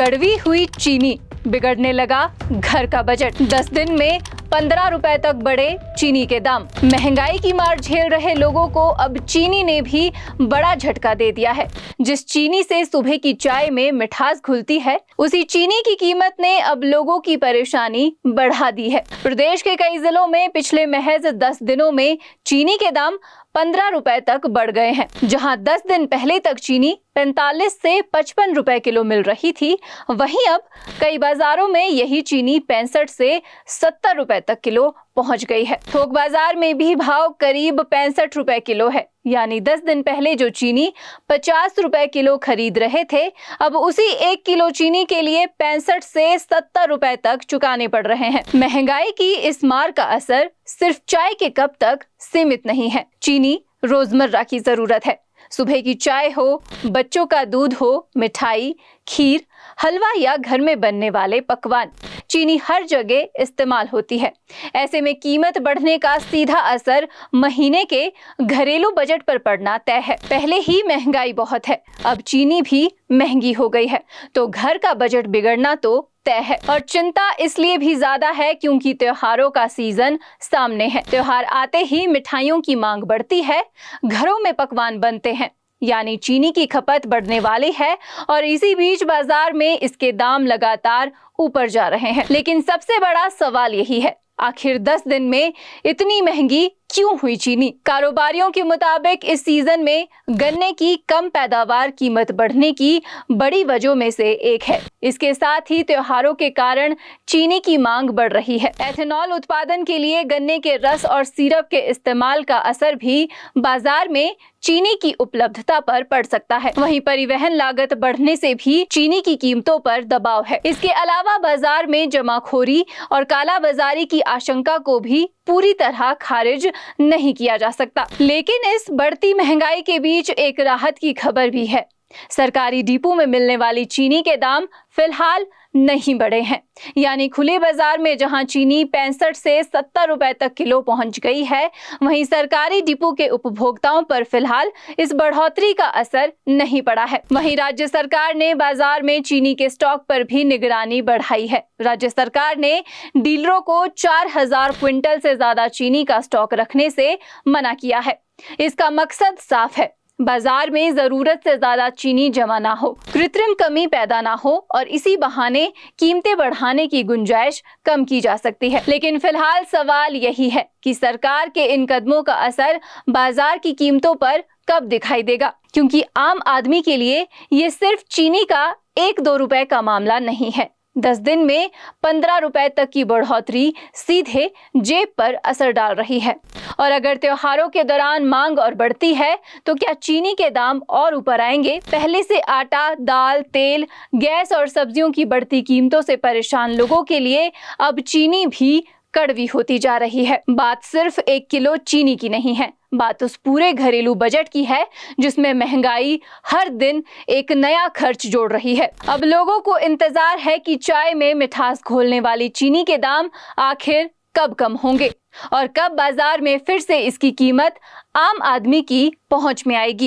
कड़वी हुई चीनी, बिगड़ने लगा घर का बजट। 10 दिन में 15 रुपए तक बढ़े चीनी के दाम। महंगाई की मार झेल रहे लोगों को अब चीनी ने भी बड़ा झटका दे दिया है। जिस चीनी से सुबह की चाय में मिठास घुलती है, उसी चीनी की कीमत ने अब लोगों की परेशानी बढ़ा दी है। प्रदेश के कई जिलों में पिछले महज 10 दिनों में चीनी के दाम 15 रुपए तक बढ़ गए हैं। जहां 10 दिन पहले तक चीनी 45 से 55 रुपए किलो मिल रही थी, वहीं अब कई बाजारों में यही चीनी 65 से 70 रुपए तक किलो पहुंच गई है। थोक बाजार में भी भाव करीब 65 रुपए किलो है। यानी 10 दिन पहले जो चीनी 50 रुपए किलो खरीद रहे थे, अब उसी 1 किलो चीनी के लिए 65 से 70 रुपए तक चुकाने पड़ रहे हैं। महंगाई की इस मार का असर सिर्फ चाय के कप तक सीमित नहीं है। चीनी रोजमर्रा की जरूरत है। सुबह की चाय हो, बच्चों का दूध हो, मिठाई, खीर, हलवा या घर में बनने वाले पकवान, चीनी हर जगह इस्तेमाल होती है। ऐसे में कीमत बढ़ने का सीधा असर महीने के घरेलू बजट पर पड़ना तय है। पहले ही महंगाई बहुत है, अब चीनी भी महंगी हो गई है, तो घर का बजट बिगड़ना तो तय है। और चिंता इसलिए भी ज्यादा है क्योंकि त्योहारों का सीजन सामने है। त्योहार आते ही मिठाइयों की मांग बढ़ती है, घरों में पकवान बनते हैं, यानी चीनी की खपत बढ़ने वाली है। और इसी बीच बाजार में इसके दाम लगातार ऊपर जा रहे हैं। लेकिन सबसे बड़ा सवाल यही है, आखिर 10 दिन में इतनी महंगी क्यों हुई चीनी? कारोबारियों के मुताबिक इस सीजन में गन्ने की कम पैदावार कीमत बढ़ने की बड़ी वजहों में से एक है। इसके साथ ही त्योहारों के कारण चीनी की मांग बढ़ रही है। एथेनॉल उत्पादन के लिए गन्ने के रस और सिरप के इस्तेमाल का असर भी बाजार में चीनी की उपलब्धता पर पड़ सकता है। वहीं परिवहन लागत बढ़ने से भी चीनी की कीमतों पर दबाव है। इसके अलावा बाजार में जमाखोरी और कालाबाजारी की आशंका को भी पूरी तरह खारिज नहीं किया जा सकता। लेकिन इस बढ़ती महंगाई के बीच एक राहत की खबर भी है। सरकारी डिपो में मिलने वाली चीनी के दाम फिलहाल नहीं बढ़े हैं। यानी खुले बाजार में जहां चीनी 65 से 70 रुपए तक किलो पहुंच गई है, वहीं सरकारी डिपो के उपभोक्ताओं पर फिलहाल इस बढ़ोतरी का असर नहीं पड़ा है। वहीं राज्य सरकार ने बाजार में चीनी के स्टॉक पर भी निगरानी बढ़ाई है। राज्य सरकार ने डीलरों को 4000 क्विंटल से ज्यादा चीनी का स्टॉक रखने से मना किया है। इसका मकसद साफ है, बाजार में जरूरत से ज्यादा चीनी जमा ना हो, कृत्रिम कमी पैदा ना हो और इसी बहाने कीमतें बढ़ाने की गुंजाइश कम की जा सकती है। लेकिन फिलहाल सवाल यही है कि सरकार के इन कदमों का असर बाजार की कीमतों पर कब दिखाई देगा, क्योंकि आम आदमी के लिए ये सिर्फ चीनी का 1-2 रुपए का मामला नहीं है। 10 दिन में 15 रुपए तक की बढ़ोतरी सीधे जेब पर असर डाल रही है। और अगर त्योहारों के दौरान मांग और बढ़ती है, तो क्या चीनी के दाम और ऊपर आएंगे? पहले से आटा, दाल, तेल, गैस और सब्जियों की बढ़ती कीमतों से परेशान लोगों के लिए अब चीनी भी कड़वी होती जा रही है। बात सिर्फ 1 किलो चीनी की नहीं है, बात उस पूरे घरेलू बजट की है जिसमें महंगाई हर दिन एक नया खर्च जोड़ रही है। अब लोगों को इंतजार है कि चाय में मिठास घोलने वाली चीनी के दाम आखिर कब कम होंगे और कब बाजार में फिर से इसकी कीमत आम आदमी की पहुंच में आएगी।